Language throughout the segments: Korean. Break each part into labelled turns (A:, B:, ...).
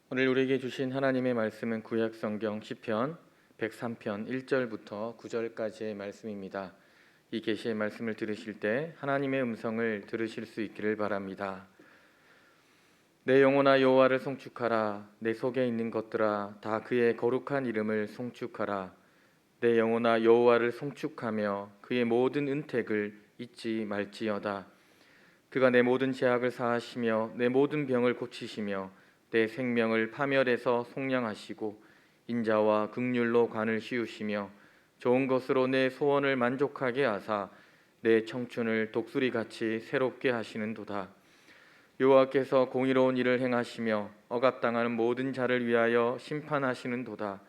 A: 오늘 우리에게 주신 하나님의 말씀은 구약 성경 시편 103편 1절부터 9절까지의 말씀입니다. 이 계시의 말씀을 들으실 때 하나님의 음성을 들으실 수 있기를 바랍니다. 내 영혼아 여호와를 송축하라. 내 속에 있는 것들아 다 그의 거룩한 이름을 송축하라. 내 영혼아 여호와를 송축하며 그의 모든 은택을 잊지 말지어다. 그가 내 모든 죄악을 사하시며 내 모든 병을 고치시며 내 생명을 파멸해서 속량하시고 인자와 긍휼로 관을 씌우시며 좋은 것으로 내 소원을 만족하게 하사 내 청춘을 독수리같이 새롭게 하시는도다. 여호와께서 공의로운 일을 행하시며 억압당하는 모든 자를 위하여 심판하시는도다.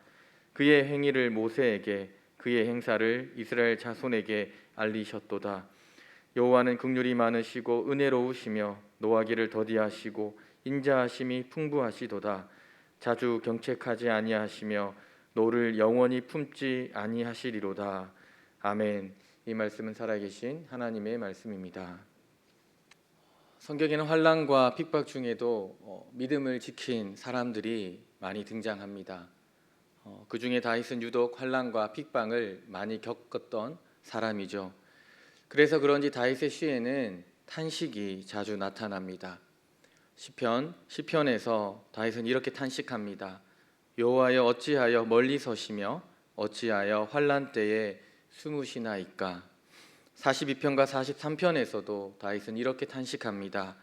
A: 그의 행위를 모세에게 그의 행사를 이스라엘 자손에게 알리셨도다. 여호와는 긍휼이 많으시고 은혜로우시며 노하기를 더디하시고 인자하심이 풍부하시도다. 자주 경책하지 아니하시며 노를 영원히 품지 아니하시리로다. 아멘. 이 말씀은 살아계신 하나님의 말씀입니다. 성경에는 환난과 핍박 중에도 믿음을 지킨 사람들이 많이 등장합니다. 그 중에 다윗은 유독 환난과 핍박을 많이 겪었던 사람이죠. 그래서 그런지 다윗의 시에는 탄식이 자주 나타납니다. 시편에서 다윗은 이렇게 탄식합니다. 여호와여 어찌하여 멀리 서시며 어찌하여 환난 때에 숨으시나이까. 42편과 43편에서도 다윗은 이렇게 탄식합니다.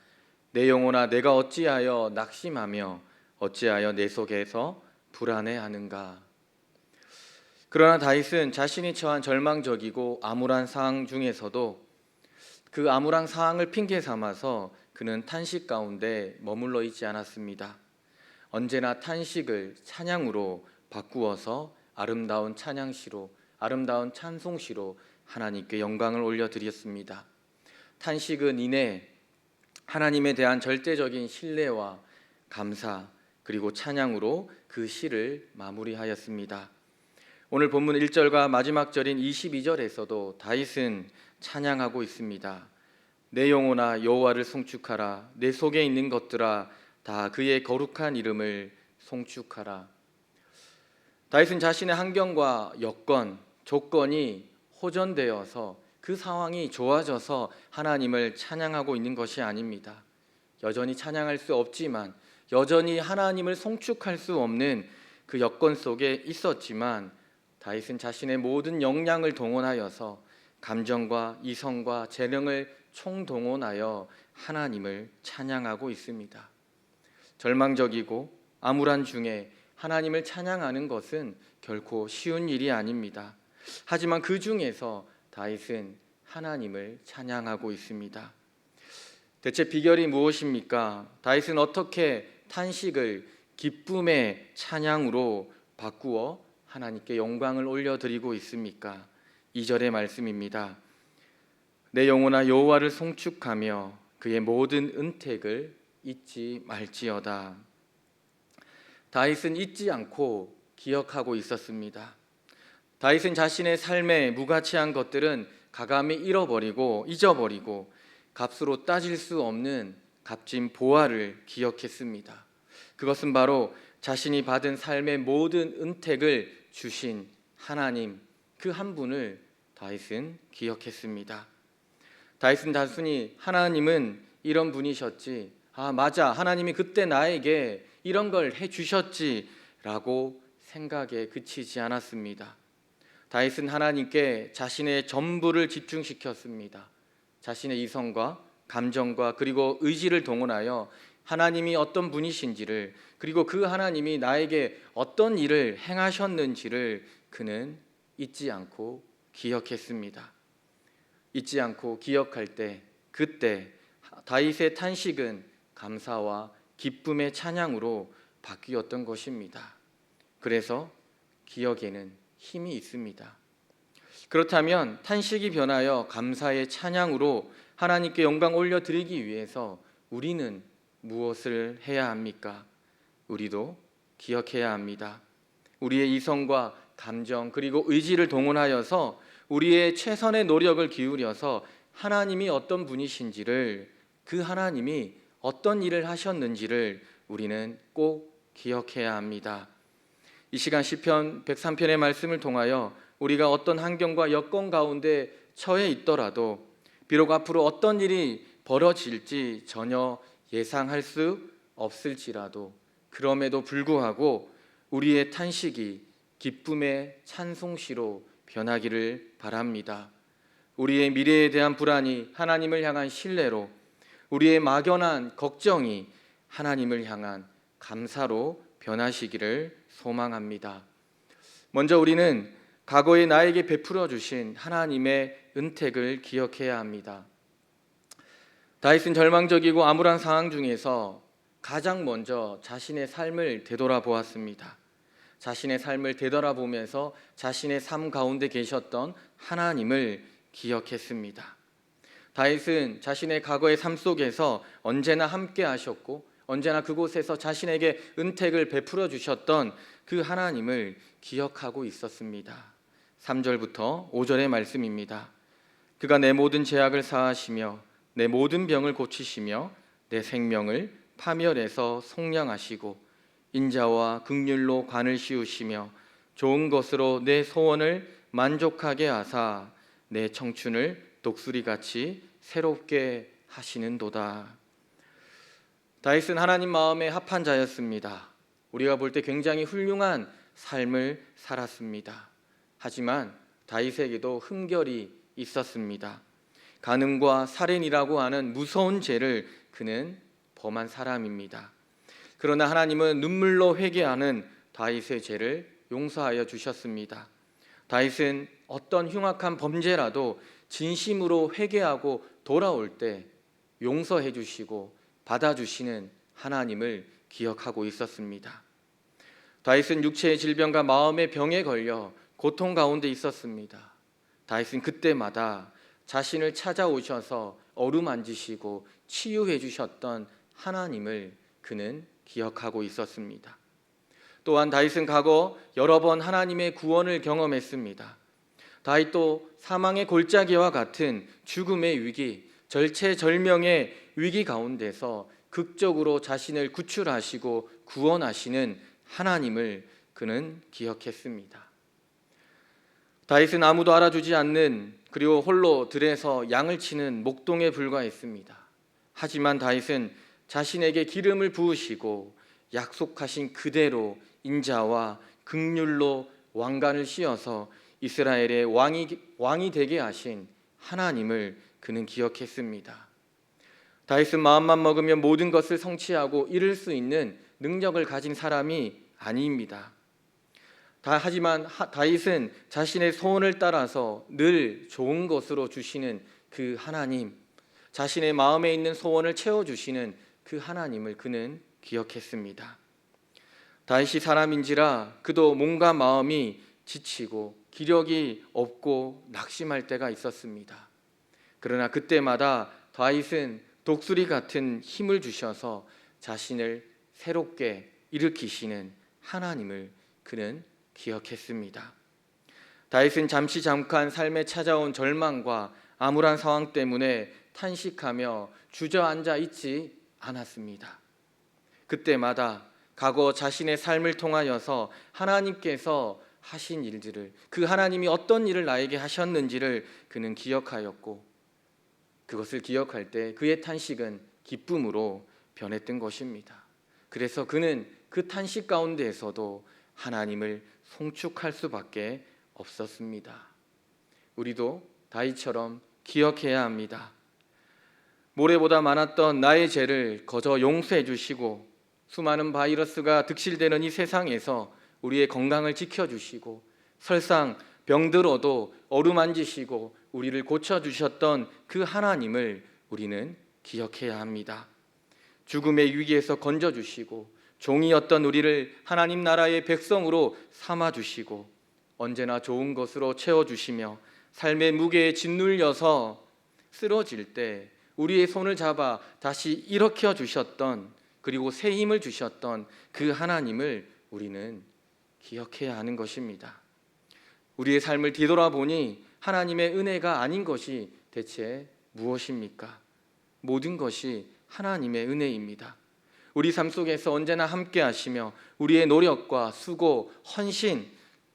A: 내 영혼아 내가 어찌하여 낙심하며 어찌하여 내 속에서 불안해하는가. 그러나 다윗은 자신이 처한 절망적이고 암울한 상황 중에서도 그 암울한 상황을 핑계 삼아서 그는 탄식 가운데 머물러 있지 않았습니다. 언제나 탄식을 찬양으로 바꾸어서 아름다운 찬양시로, 아름다운 찬송시로 하나님께 영광을 올려드렸습니다. 탄식은 이내 하나님에 대한 절대적인 신뢰와 감사 그리고 찬양으로 그 시를 마무리하였습니다. 오늘 본문 1절과 마지막 절인 22절에서도 다윗은 찬양하고 있습니다. 내 영혼아 여호와를 송축하라. 내 속에 있는 것들아 다 그의 거룩한 이름을 송축하라. 다윗은 자신의 환경과 여건, 조건이 호전되어서 그 상황이 좋아져서 하나님을 찬양하고 있는 것이 아닙니다. 여전히 찬양할 수 없지만, 여전히 하나님을 송축할 수 없는 그 여건 속에 있었지만 다윗은 자신의 모든 역량을 동원하여서 감정과 이성과 재능을 총동원하여 하나님을 찬양하고 있습니다. 절망적이고 암울한 중에 하나님을 찬양하는 것은 결코 쉬운 일이 아닙니다. 하지만 그 중에서 다윗은 하나님을 찬양하고 있습니다. 대체 비결이 무엇입니까? 다윗은 어떻게 탄식을 기쁨의 찬양으로 바꾸어 하나님께 영광을 올려드리고 있습니까? 2절의 말씀입니다. 내 영혼아 여호와를 송축하며 그의 모든 은택을 잊지 말지어다. 다윗은 잊지 않고 기억하고 있었습니다. 다윗은 자신의 삶에 무가치한 것들은 가감히 잊어버리고 값으로 따질 수 없는 값진 보화를 기억했습니다. 그것은 바로 자신이 받은 삶의 모든 은택을 주신 하나님, 그 한 분을 다윗은 기억했습니다. 다윗은 단순히 하나님은 이런 분이셨지, 맞아, 하나님이 그때 나에게 이런 걸 해주셨지 라고 생각에 그치지 않았습니다. 다윗은 하나님께 자신의 전부를 집중시켰습니다. 자신의 이성과 감정과 그리고 의지를 동원하여 하나님이 어떤 분이신지를, 그리고 그 하나님이 나에게 어떤 일을 행하셨는지를 그는 잊지 않고 기억했습니다. 잊지 않고 기억할 때, 그때 다윗의 탄식은 감사와 기쁨의 찬양으로 바뀌었던 것입니다. 그래서 기억에는 힘이 있습니다. 그렇다면 탄식이 변하여 감사의 찬양으로 하나님께 영광 올려드리기 위해서 우리는 무엇을 해야 합니까? 우리도 기억해야 합니다. 우리의 이성과 감정 그리고 의지를 동원하여서 우리의 최선의 노력을 기울여서 하나님이 어떤 분이신지를, 그 하나님이 어떤 일을 하셨는지를 우리는 꼭 기억해야 합니다. 이 시간 시편 103편의 말씀을 통하여 우리가 어떤 환경과 여건 가운데 처해 있더라도 비록 앞으로 어떤 일이 벌어질지 전혀 예상할 수 없을지라도 그럼에도 불구하고 우리의 탄식이 기쁨의 찬송시로 변하기를 바랍니다. 우리의 미래에 대한 불안이 하나님을 향한 신뢰로, 우리의 막연한 걱정이 하나님을 향한 감사로 변하시기를 소망합니다. 먼저 우리는 과거에 나에게 베풀어 주신 하나님의 은택을 기억해야 합니다. 다윗은 절망적이고 암울한 상황 중에서 가장 먼저 자신의 삶을 되돌아보았습니다. 자신의 삶을 되돌아보면서 자신의 삶 가운데 계셨던 하나님을 기억했습니다. 다윗은 자신의 과거의 삶 속에서 언제나 함께 하셨고 언제나 그곳에서 자신에게 은택을 베풀어 주셨던 그 하나님을 기억하고 있었습니다. 3절부터 5절의 말씀입니다. 그가 내 모든 죄악을 사하시며 내 모든 병을 고치시며 내 생명을 파멸에서 속량하시고 인자와 긍휼로 관을 씌우시며 좋은 것으로 내 소원을 만족하게 하사 내 청춘을 독수리같이 새롭게 하시는도다. 다윗은 하나님 마음에 합한 자였습니다. 우리가 볼 때 굉장히 훌륭한 삶을 살았습니다. 하지만 다윗에게도 흠결이 있었습니다. 간음과 살인이라고 하는 무서운 죄를 그는 범한 사람입니다. 그러나 하나님은 눈물로 회개하는 다윗의 죄를 용서하여 주셨습니다. 다윗은 어떤 흉악한 범죄라도 진심으로 회개하고 돌아올 때 용서해 주시고 받아주시는 하나님을 기억하고 있었습니다. 다윗은 육체의 질병과 마음의 병에 걸려 고통 가운데 있었습니다. 다윗은 그때마다 자신을 찾아오셔서 어루만지시고 치유해 주셨던 하나님을 그는 기억하고 있었습니다. 또한 다윗은 과거 여러 번 하나님의 구원을 경험했습니다. 다윗도 사망의 골짜기와 같은 죽음의 위기, 절체절명의 위기 가운데서 극적으로 자신을 구출하시고 구원하시는 하나님을 그는 기억했습니다. 다윗은 아무도 알아주지 않는 그리고 홀로 들에서 양을 치는 목동에 불과했습니다. 하지만 다윗은 자신에게 기름을 부으시고 약속하신 그대로 인자와 긍휼로 왕관을 씌워서 이스라엘의 왕이 되게 하신 하나님을 그는 기억했습니다. 다윗은 마음만 먹으면 모든 것을 성취하고 이룰 수 있는 능력을 가진 사람이 아닙니다. 하지만 다윗은 자신의 소원을 따라서 늘 좋은 것으로 주시는 그 하나님, 자신의 마음에 있는 소원을 채워주시는 그 하나님을 그는 기억했습니다. 다윗이 사람인지라 그도 몸과 마음이 지치고 기력이 없고 낙심할 때가 있었습니다. 그러나 그때마다 다윗은 독수리 같은 힘을 주셔서 자신을 새롭게 일으키시는 하나님을 그는 기억했습니다. 다윗은 잠깐 삶에 찾아온 절망과 암울한 상황 때문에 탄식하며 주저앉아 있지 않았습니다. 그때마다 과거 자신의 삶을 통하여서 하나님께서 하신 일들을, 그 하나님이 어떤 일을 나에게 하셨는지를 그는 기억하였고, 그것을 기억할 때 그의 탄식은 기쁨으로 변했던 것입니다. 그래서 그는 그 탄식 가운데에서도 하나님을 송축할 수밖에 없었습니다. 우리도 다윗처럼 기억해야 합니다. 모래보다 많았던 나의 죄를 거저 용서해 주시고 수많은 바이러스가 득실되는 이 세상에서 우리의 건강을 지켜주시고 설상 병들어도 어루만지시고 우리를 고쳐주셨던 그 하나님을 우리는 기억해야 합니다. 죽음의 위기에서 건져주시고 종이었던 우리를 하나님 나라의 백성으로 삼아주시고 언제나 좋은 것으로 채워주시며 삶의 무게에 짓눌려서 쓰러질 때 우리의 손을 잡아 다시 일으켜 주셨던, 그리고 새 힘을 주셨던 그 하나님을 우리는 기억해야 하는 것입니다. 우리의 삶을 뒤돌아보니 하나님의 은혜가 아닌 것이 대체 무엇입니까? 모든 것이 하나님의 은혜입니다. 우리 삶 속에서 언제나 함께 하시며 우리의 노력과 수고, 헌신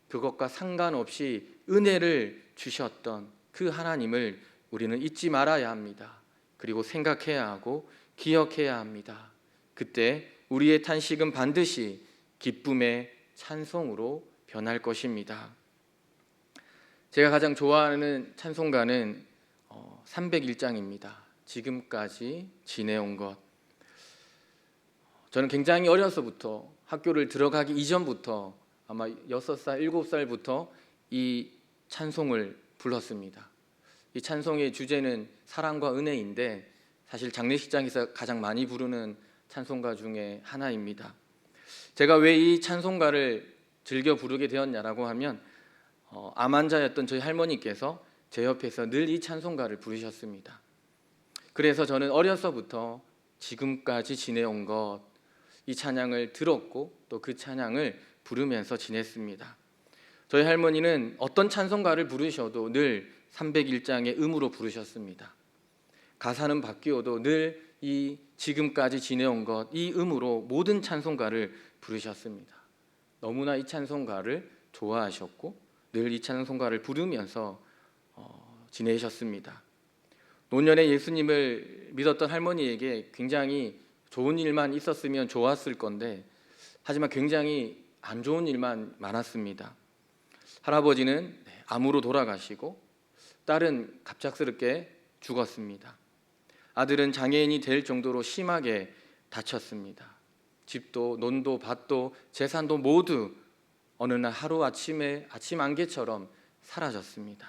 A: 그것과 상관없이 은혜를 주셨던 그 하나님을 우리는 잊지 말아야 합니다. 그리고 생각해야 하고 기억해야 합니다. 그때 우리의 탄식은 반드시 기쁨의 찬송으로 변할 것입니다. 제가 가장 좋아하는 찬송가는 301장입니다. 지금까지 지내온 것. 저는 굉장히 어려서부터 학교를 들어가기 이전부터 아마 6살, 7살부터 이 찬송을 불렀습니다. 이 찬송의 주제는 사랑과 은혜인데 사실 장례식장에서 가장 많이 부르는 찬송가 중에 하나입니다. 제가 왜 이 찬송가를 즐겨 부르게 되었냐라고 하면 암 환자였던 저희 할머니께서 제 옆에서 늘 이 찬송가를 부르셨습니다. 그래서 저는 어려서부터 지금까지 지내온 것 이 찬양을 들었고 또 그 찬양을 부르면서 지냈습니다. 저희 할머니는 어떤 찬송가를 부르셔도 늘 301장의 음으로 부르셨습니다. 가사는 바뀌어도 늘 이 지금까지 지내온 것 이 음으로 모든 찬송가를 부르셨습니다. 너무나 이 찬송가를 좋아하셨고 늘 이 찬송가를 부르면서 지내셨습니다. 노년에 예수님을 믿었던 할머니에게 굉장히 좋은 일만 있었으면 좋았을 건데 하지만 굉장히 안 좋은 일만 많았습니다. 할아버지는 암으로 돌아가시고 딸은 갑작스럽게 죽었습니다. 아들은 장애인이 될 정도로 심하게 다쳤습니다. 집도 논도 밭도 재산도 모두 어느 날 하루아침에 아침 안개처럼 사라졌습니다.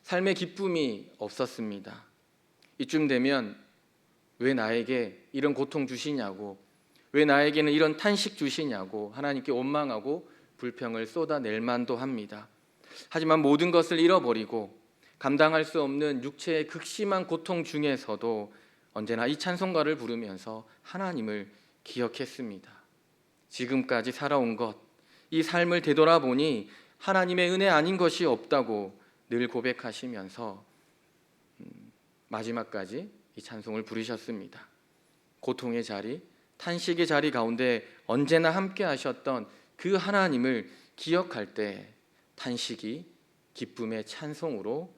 A: 삶의 기쁨이 없었습니다. 이쯤 되면 왜 나에게 이런 고통 주시냐고, 왜 나에게는 이런 탄식 주시냐고 하나님께 원망하고 불평을 쏟아낼 만도 합니다. 하지만 모든 것을 잃어버리고 감당할 수 없는 육체의 극심한 고통 중에서도 언제나 이 찬송가를 부르면서 하나님을 기억했습니다. 지금까지 살아온 것, 이 삶을 되돌아보니 하나님의 은혜 아닌 것이 없다고 늘 고백하시면서 마지막까지 이 찬송을 부르셨습니다. 고통의 자리, 탄식의 자리 가운데 언제나 함께 하셨던 그 하나님을 기억할 때 탄식이 기쁨의 찬송으로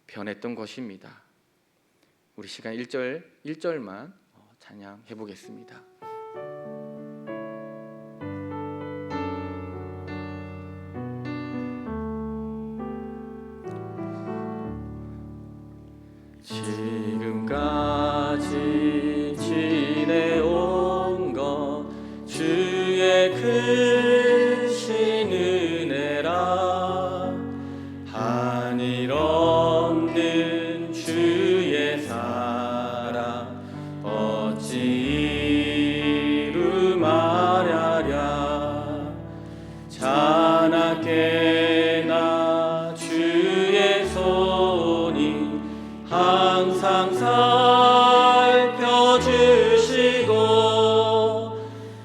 A: 변했던 것입니다. 우리 시간 1절만 찬양해 보겠습니다. 지금까지 지내온 것 주의 크신 은혜라 한일 없는 주의 사랑 어찌 이루 말하랴 자나깨나 주의 손이 항상 살펴주시고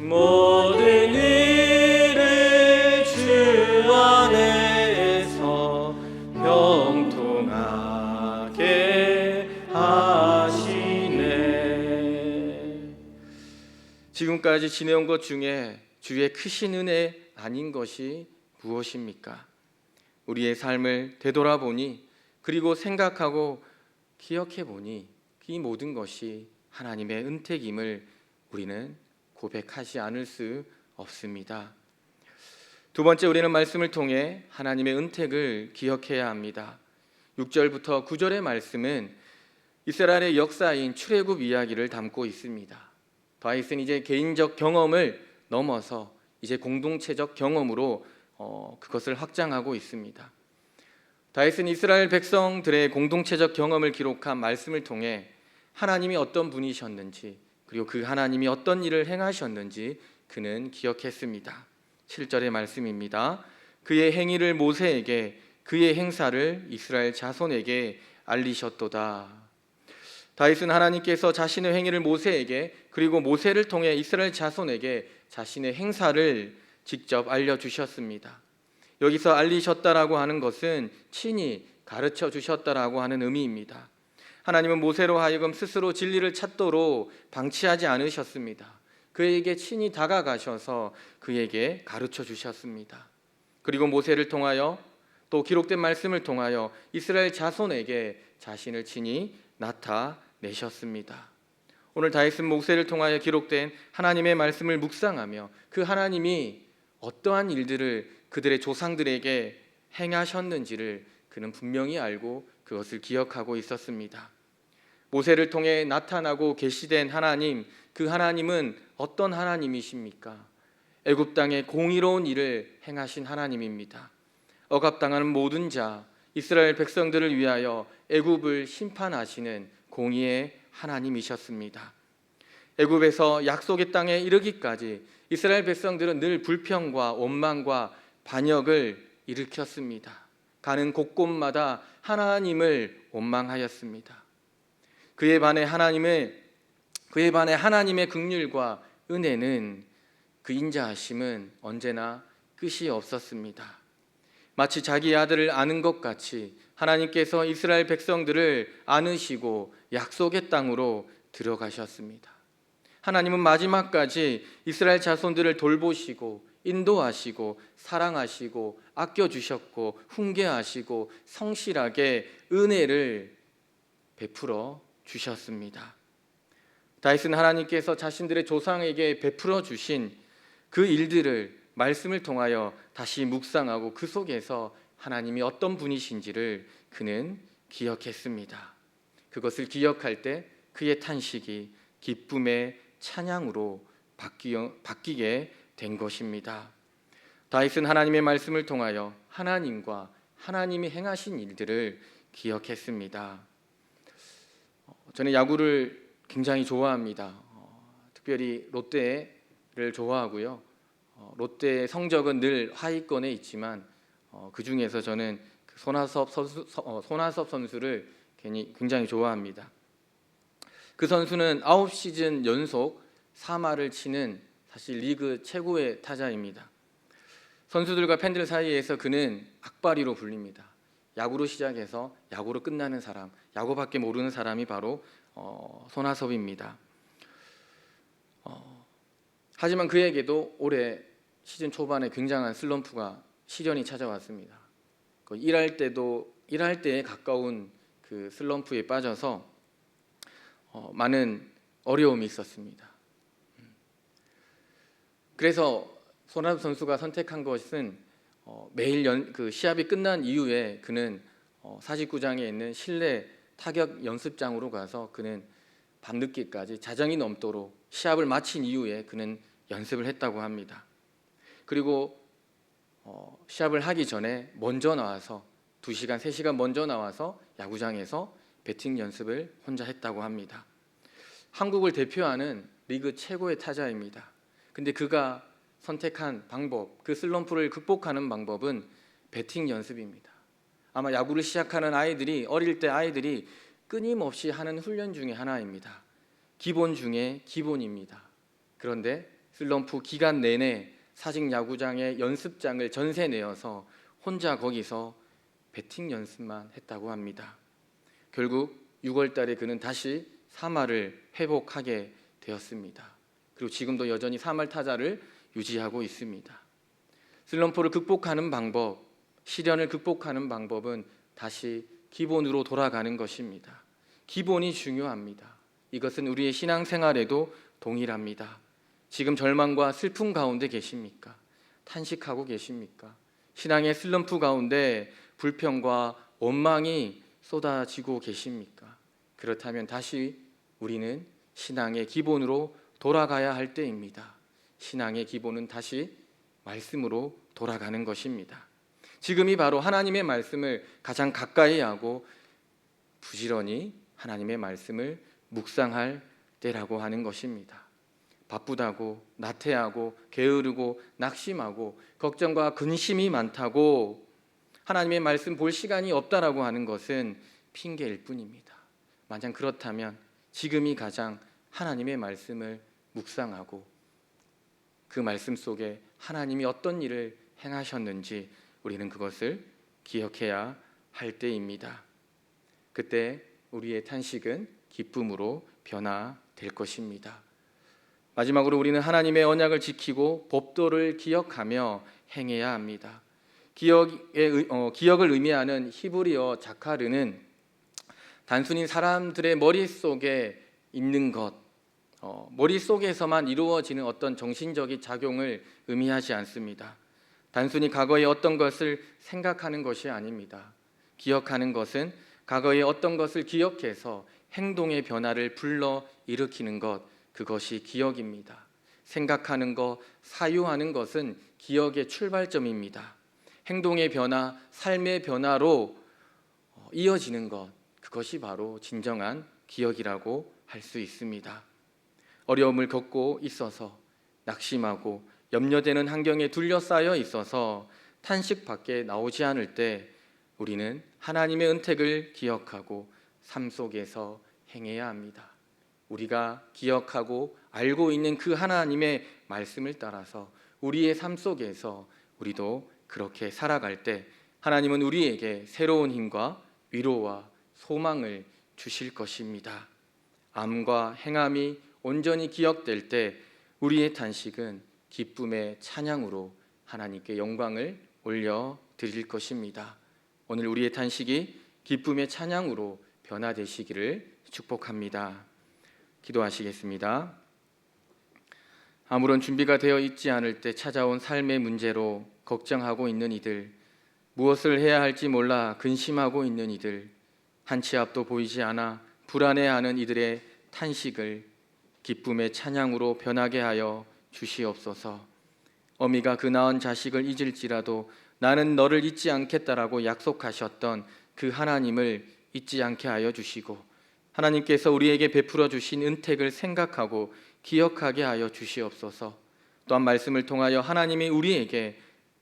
A: 모든 일을 주 안에서 형통하게 하시네. 지금까지 지내온 것 중에 주의 크신 은혜 아닌 것이 무엇입니까? 우리의 삶을 되돌아보니 그리고 생각하고 기억해 보니 이 모든 것이 하나님의 은택임을 우리는 고백하지 않을 수 없습니다. 두 번째, 우리는 말씀을 통해 하나님의 은택을 기억해야 합니다. 6절부터 9절의 말씀은 이스라엘의 역사인 출애굽 이야기를 담고 있습니다. 다윗은 이제 개인적 경험을 넘어서 이제 공동체적 경험으로 그것을 확장하고 있습니다. 다윗은 이스라엘 백성들의 공동체적 경험을 기록한 말씀을 통해 하나님이 어떤 분이셨는지 그리고 그 하나님이 어떤 일을 행하셨는지 그는 기억했습니다. 7절의 말씀입니다. 그의 행위를 모세에게 그의 행사를 이스라엘 자손에게 알리셨도다. 다윗은 하나님께서 자신의 행위를 모세에게 그리고 모세를 통해 이스라엘 자손에게 자신의 행사를 직접 알려주셨습니다. 여기서 알리셨다라고 하는 것은 친히 가르쳐 주셨다라고 하는 의미입니다. 하나님은 모세로 하여금 스스로 진리를 찾도록 방치하지 않으셨습니다. 그에게 친히 다가가셔서 그에게 가르쳐 주셨습니다. 그리고 모세를 통하여 또 기록된 말씀을 통하여 이스라엘 자손에게 자신을 친히 나타내셨습니다. 오늘 다윗은 모세를 통하여 기록된 하나님의 말씀을 묵상하며 그 하나님이 어떠한 일들을 그들의 조상들에게 행하셨는지를 그는 분명히 알고 그것을 기억하고 있었습니다. 모세를 통해 나타나고 계시된 하나님, 그 하나님은 어떤 하나님이십니까? 애굽 땅에 공의로운 일을 행하신 하나님입니다. 억압당하는 모든 자, 이스라엘 백성들을 위하여 애굽을 심판하시는 공의의 하나님이셨습니다. 애굽에서 약속의 땅에 이르기까지 이스라엘 백성들은 늘 불평과 원망과 반역을 일으켰습니다. 가는 곳곳마다 하나님을 원망하였습니다. 그에 반해 하나님의 긍휼과 은혜는 그 인자하심은 언제나 끝이 없었습니다. 마치 자기 아들을 아는 것 같이 하나님께서 이스라엘 백성들을 안으시고 약속의 땅으로 들어가셨습니다. 하나님은 마지막까지 이스라엘 자손들을 돌보시고 인도하시고 사랑하시고 아껴주셨고 훈계하시고 성실하게 은혜를 베풀어 주셨습니다. 다윗은 하나님께서 자신들의 조상에게 베풀어 주신 그 일들을 말씀을 통하여 다시 묵상하고 그 속에서 하나님이 어떤 분이신지를 그는 기억했습니다. 그것을 기억할 때 그의 탄식이 기쁨의 찬양으로 바뀌게 된 것입니다. 다윗은 하나님의 말씀을 통하여 하나님과 하나님이 행하신 일들을 기억했습니다. 저는 야구를 굉장히 좋아합니다. 특별히 롯데를 좋아하고요. 롯데의 성적은 늘 하위권에 있지만 그 중에서 저는 손아섭 선수를 굉장히 좋아합니다. 그 선수는 9시즌 연속 3할을 치는 사실 리그 최고의 타자입니다. 선수들과 팬들 사이에서 그는 악바리로 불립니다. 야구로 시작해서 야구로 끝나는 사람, 야구밖에 모르는 사람이 바로 손아섭입니다. 하지만 그에게도 올해 시즌 초반에 굉장한 슬럼프가 시련이 찾아왔습니다. 일할 때에 가까운 그 슬럼프에 빠져서 많은 어려움이 있었습니다. 그래서 손아섭 선수가 선택한 것은 매일 그 시합이 끝난 이후에 그는 사직구장에 있는 실내 타격 연습장으로 가서 그는 밤늦게까지 자정이 넘도록 시합을 마친 이후에 그는 연습을 했다고 합니다. 그리고 시합을 하기 전에 먼저 나와서 2시간, 3시간 먼저 나와서 야구장에서 배팅 연습을 혼자 했다고 합니다. 한국을 대표하는 리그 최고의 타자입니다. 근데 그가 선택한 방법, 그 슬럼프를 극복하는 방법은 배팅 연습입니다. 아마 야구를 시작하는 어릴 때 아이들이 끊임없이 하는 훈련 중에 하나입니다. 기본 중에 기본입니다. 그런데 슬럼프 기간 내내 사직 야구장의 연습장을 전세 내어서 혼자 거기서 배팅 연습만 했다고 합니다. 결국 6월 달에 그는 다시 3할을 회복하게 되었습니다. 그리고 지금도 여전히 3할 타자를 유지하고 있습니다. 슬럼프를 극복하는 방법, 시련을 극복하는 방법은 다시 기본으로 돌아가는 것입니다. 기본이 중요합니다. 이것은 우리의 신앙생활에도 동일합니다. 지금 절망과 슬픔 가운데 계십니까? 탄식하고 계십니까? 신앙의 슬럼프 가운데 불평과 원망이 쏟아지고 계십니까? 그렇다면 다시 우리는 신앙의 기본으로 돌아가야 할 때입니다. 신앙의 기본은 다시 말씀으로 돌아가는 것입니다. 지금이 바로 하나님의 말씀을 가장 가까이 하고 부지런히 하나님의 말씀을 묵상할 때라고 하는 것입니다. 바쁘다고, 나태하고, 게으르고, 낙심하고, 걱정과 근심이 많다고 하나님의 말씀 볼 시간이 없다라고 하는 것은 핑계일 뿐입니다. 만약 그렇다면 지금이 가장 하나님의 말씀을 묵상하고 그 말씀 속에 하나님이 어떤 일을 행하셨는지 우리는 그것을 기억해야 할 때입니다. 그때 우리의 탄식은 기쁨으로 변화될 것입니다. 마지막으로 우리는 하나님의 언약을 지키고 법도를 기억하며 행해야 합니다. 기억을 의미하는 히브리어 자카르는 단순히 사람들의 머릿속에 있는 것, 머릿속에서만 이루어지는 어떤 정신적인 작용을 의미하지 않습니다. 단순히 과거의 어떤 것을 생각하는 것이 아닙니다. 기억하는 것은 과거의 어떤 것을 기억해서 행동의 변화를 불러 일으키는 것, 그것이 기억입니다. 생각하는 것, 사유하는 것은 기억의 출발점입니다. 행동의 변화, 삶의 변화로 이어지는 것, 그것이 바로 진정한 기억이라고 할 수 있습니다. 어려움을 겪고 있어서 낙심하고 염려되는 환경에 둘러싸여 있어서 탄식밖에 나오지 않을 때 우리는 하나님의 은택을 기억하고 삶 속에서 행해야 합니다. 우리가 기억하고 알고 있는 그 하나님의 말씀을 따라서 우리의 삶 속에서 우리도 그렇게 살아갈 때 하나님은 우리에게 새로운 힘과 위로와 소망을 주실 것입니다. 암과 행함이 온전히 기억될 때 우리의 탄식은 기쁨의 찬양으로 하나님께 영광을 올려 드릴 것입니다. 오늘 우리의 탄식이 기쁨의 찬양으로 변화되시기를 축복합니다. 기도하시겠습니다. 아무런 준비가 되어 있지 않을 때 찾아온 삶의 문제로 걱정하고 있는 이들, 무엇을 해야 할지 몰라 근심하고 있는 이들, 한 치 앞도 보이지 않아 불안해하는 이들의 탄식을 기쁨의 찬양으로 변하게 하여 주시옵소서. 어미가 그 낳은 자식을 잊을지라도 나는 너를 잊지 않겠다라고 약속하셨던 그 하나님을 잊지 않게 하여 주시고, 하나님께서 우리에게 베풀어 주신 은택을 생각하고 기억하게 하여 주시옵소서. 또한 말씀을 통하여 하나님이 우리에게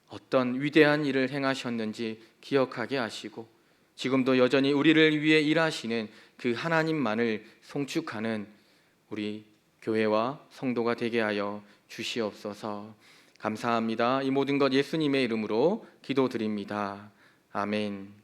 A: 어떤 위대한 일을 행하셨는지 기억하게 하시고, 지금도 여전히 우리를 위해 일하시는 그 하나님만을 송축하는 우리 교회와 성도가 되게 하여 주시옵소서. 감사합니다. 이 모든 것 예수님의 이름으로 기도드립니다. 아멘.